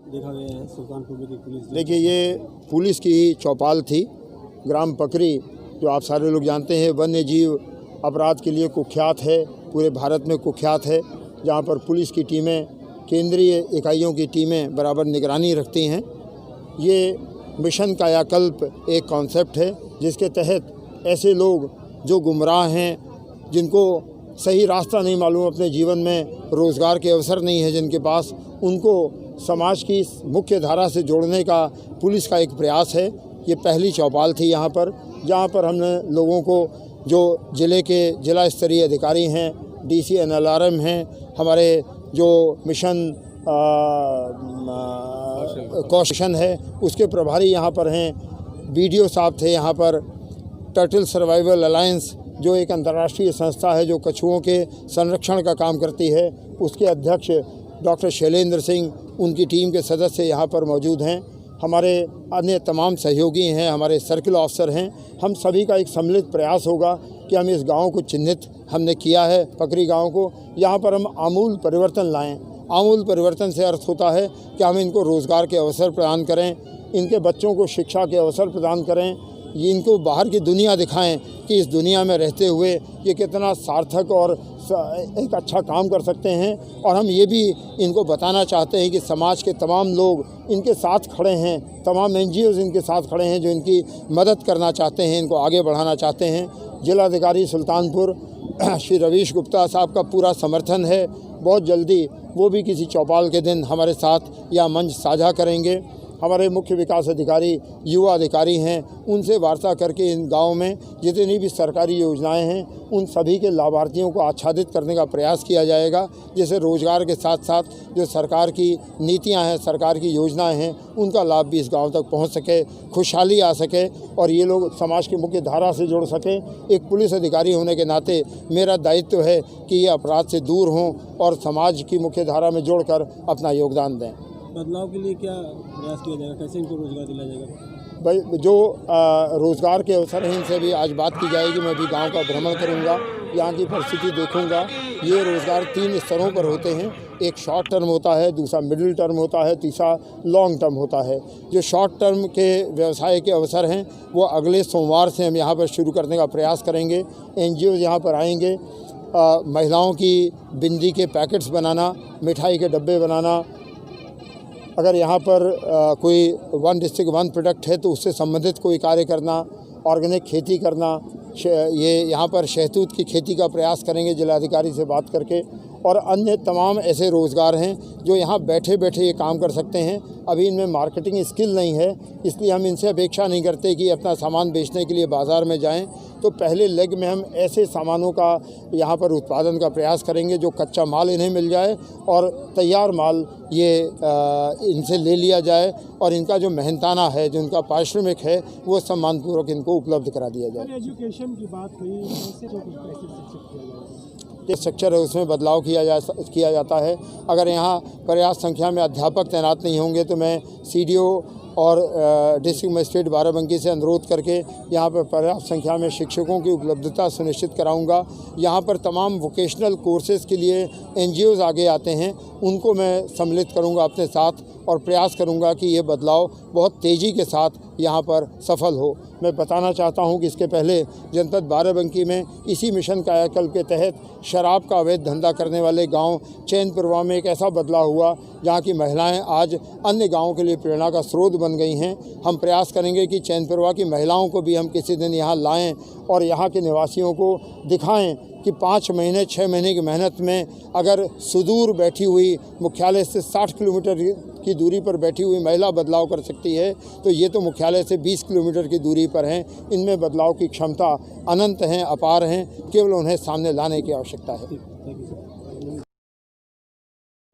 देखा गया है सुल्तानपुर में पुलिस। देखिए, ये पुलिस की ही चौपाल थी। ग्राम पकरी, जो आप सारे लोग जानते हैं, वन्य जीव अपराध के लिए कुख्यात है, पूरे भारत में कुख्यात है, जहाँ पर पुलिस की टीमें, केंद्रीय इकाइयों की टीमें बराबर निगरानी रखती हैं। ये मिशन कायाकल्प एक कॉन्सेप्ट है जिसके तहत ऐसे लोग जो गुमराह हैं, जिनको सही रास्ता नहीं मालूम, अपने जीवन में रोज़गार के अवसर नहीं है जिनके पास, उनको समाज की मुख्य धारा से जोड़ने का पुलिस का एक प्रयास है। ये पहली चौपाल थी यहाँ पर, जहाँ पर हमने लोगों को, जो ज़िले के जिला स्तरीय अधिकारी हैं, DC NLRM हैं, हमारे जो मिशन कौशन है उसके प्रभारी यहाँ पर हैं, BDO साहब थे यहाँ पर, टर्टल सर्वाइवल अलायंस जो एक अंतर्राष्ट्रीय संस्था है जो कछुओं के संरक्षण का काम करती है, उसके अध्यक्ष डॉक्टर शैलेंद्र सिंह, उनकी टीम के सदस्य यहाँ पर मौजूद हैं। हमारे अन्य तमाम सहयोगी हैं, हमारे सर्किल ऑफिसर हैं। हम सभी का एक सम्मिलित प्रयास होगा कि हम इस गांव को चिन्हित हमने किया है, पकरी गांव को, यहाँ पर हम आमूल परिवर्तन लाएं। आमूल परिवर्तन से अर्थ होता है कि हम इनको रोज़गार के अवसर प्रदान करें, इनके बच्चों को शिक्षा के अवसर प्रदान करें, ये इनको बाहर की दुनिया दिखाएं कि इस दुनिया में रहते हुए ये कितना सार्थक और एक अच्छा काम कर सकते हैं। और हम ये भी इनको बताना चाहते हैं कि समाज के तमाम लोग इनके साथ खड़े हैं, तमाम NGOs इनके साथ खड़े हैं जो इनकी मदद करना चाहते हैं, इनको आगे बढ़ाना चाहते हैं। जिलाधिकारी सुल्तानपुर श्री रवीश गुप्ता साहब का पूरा समर्थन है। बहुत जल्दी वो भी किसी चौपाल के दिन हमारे साथ यह मंच साझा करेंगे। हमारे मुख्य विकास अधिकारी, युवा अधिकारी हैं, उनसे वार्ता करके इन गाँव में जितनी भी सरकारी योजनाएं हैं उन सभी के लाभार्थियों को आच्छादित करने का प्रयास किया जाएगा, जिससे रोज़गार के साथ साथ जो सरकार की नीतियां हैं, सरकार की योजनाएं हैं, उनका लाभ भी इस गांव तक पहुंच सके, खुशहाली आ सके और ये लोग समाज की मुख्य धारा से जुड़ सकें। एक पुलिस अधिकारी होने के नाते मेरा दायित्व है कि ये अपराध से दूर हों और समाज की मुख्य धारा में जोड़कर अपना योगदान दें। बदलाव के लिए क्या प्रयास किया जाएगा, कैसे इनको रोजगार दिलाया जाएगा? भाई, जो रोज़गार के अवसर हैं इनसे भी आज बात की जाएगी। मैं भी गांव का भ्रमण करूंगा, यहाँ की परिस्थिति देखूंगा। ये रोज़गार 3 स्तरों पर होते हैं। एक शॉर्ट टर्म होता है, दूसरा मिडिल टर्म होता है, तीसरा लॉन्ग टर्म होता है। जो शॉर्ट टर्म के व्यवसाय के अवसर हैं वो अगले सोमवार से हम यहाँ पर शुरू करने का प्रयास करेंगे। NGOs यहाँ पर आएंगे, महिलाओं की बिंदी के पैकेट्स बनाना, मिठाई के डब्बे बनाना, अगर यहाँ पर कोई 1 डिस्ट्रिक्ट 1 प्रोडक्ट है तो उससे संबंधित कोई कार्य करना, ऑर्गेनिक खेती करना, ये यहाँ पर शहतूत की खेती का प्रयास करेंगे जिलाधिकारी से बात करके। और अन्य तमाम ऐसे रोज़गार हैं जो यहाँ बैठे बैठे ये काम कर सकते हैं। अभी इनमें मार्केटिंग स्किल नहीं है, इसलिए हम इनसे अपेक्षा नहीं करते कि अपना सामान बेचने के लिए बाज़ार में जाएं। तो पहले लेग में हम ऐसे सामानों का यहाँ पर उत्पादन का प्रयास करेंगे जो कच्चा माल इन्हें मिल जाए और तैयार माल ये इनसे ले लिया जाए और इनका जो मेहनताना है, जो इनका पारिश्रमिक है, वो सम्मानपूर्वक इनको उपलब्ध करा दिया जाए। एजुकेशन की बात हुई, कैसे शिक्षित किया जाएगा? स्ट्रक्चर है उसमें बदलाव किया जाता है। अगर यहाँ पर्याप्त संख्या में अध्यापक तैनात नहीं होंगे तो मैं CDO और डिस्ट्रिक्ट मजिस्ट्रेट बाराबंकी से अनुरोध करके यहाँ पर पर्याप्त संख्या में शिक्षकों की उपलब्धता सुनिश्चित कराऊंगा। यहाँ पर तमाम वोकेशनल कोर्सेज़ के लिए NGOs आगे आते हैं, उनको मैं सम्मिलित करूँगा अपने साथ और प्रयास करूँगा कि ये बदलाव बहुत तेज़ी के साथ यहाँ पर सफल हो। मैं बताना चाहता हूँ कि इसके पहले जनपद बाराबंकी में इसी मिशन कायाकल्प के तहत शराब का अवैध धंधा करने वाले गांव चैनपुरवा में एक ऐसा बदलाव हुआ जहाँ की महिलाएं आज अन्य गांवों के लिए प्रेरणा का स्रोत बन गई हैं। हम प्रयास करेंगे कि चैनपुरवा की महिलाओं को भी हम किसी दिन यहाँ लाएं और यहाँ के निवासियों को दिखाएं कि 5 महीने 6 महीने की मेहनत में अगर सुदूर बैठी हुई, मुख्यालय से 60 किलोमीटर की दूरी पर बैठी हुई महिला बदलाव कर सकती है, तो ये तो मुख्यालय से 20 किलोमीटर की दूरी पर हैं। इनमें बदलाव की क्षमता अनंत हैं, अपार हैं, केवल उन्हें सामने लाने की आवश्यकता है।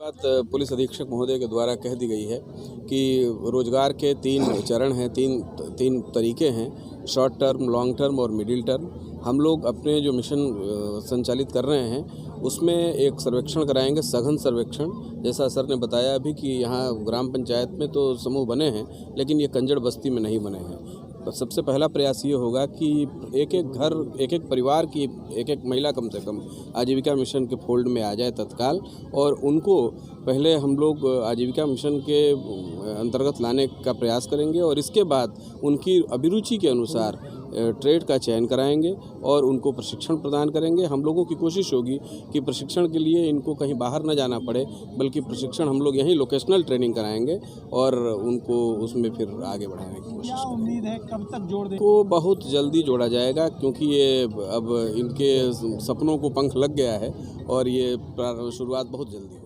बात पुलिस अधीक्षक महोदय के द्वारा कह दी गई है कि रोजगार के 3 चरण हैं, तीन तरीके हैं, शॉर्ट टर्म, लॉन्ग टर्म और मिडिल टर्म। हम लोग अपने जो मिशन संचालित कर रहे हैं उसमें एक सर्वेक्षण कराएंगे, सघन सर्वेक्षण। जैसा सर ने बताया अभी कि यहाँ ग्राम पंचायत में तो समूह बने हैं लेकिन ये कंजड़ बस्ती में नहीं बने हैं। सबसे पहला प्रयास ये होगा कि एक एक घर, एक एक परिवार की एक एक महिला कम से कम आजीविका मिशन के फोल्ड में आ जाए तत्काल, और उनको पहले हम लोग आजीविका मिशन के अंतर्गत लाने का प्रयास करेंगे और इसके बाद उनकी अभिरुचि के अनुसार ट्रेड का चयन कराएंगे और उनको प्रशिक्षण प्रदान करेंगे। हम लोगों की कोशिश होगी कि प्रशिक्षण के लिए इनको कहीं बाहर न जाना पड़े, बल्कि प्रशिक्षण हम लोग यहीं लोकेशनल ट्रेनिंग कराएंगे और उनको उसमें फिर आगे बढ़ाने की कोशिश करेंगे। उम्मीद है कब तक जोड़ दें? को बहुत जल्दी जोड़ा जाएगा, क्योंकि ये अब इनके सपनों को पंख लग गया है और ये शुरुआत बहुत जल्दी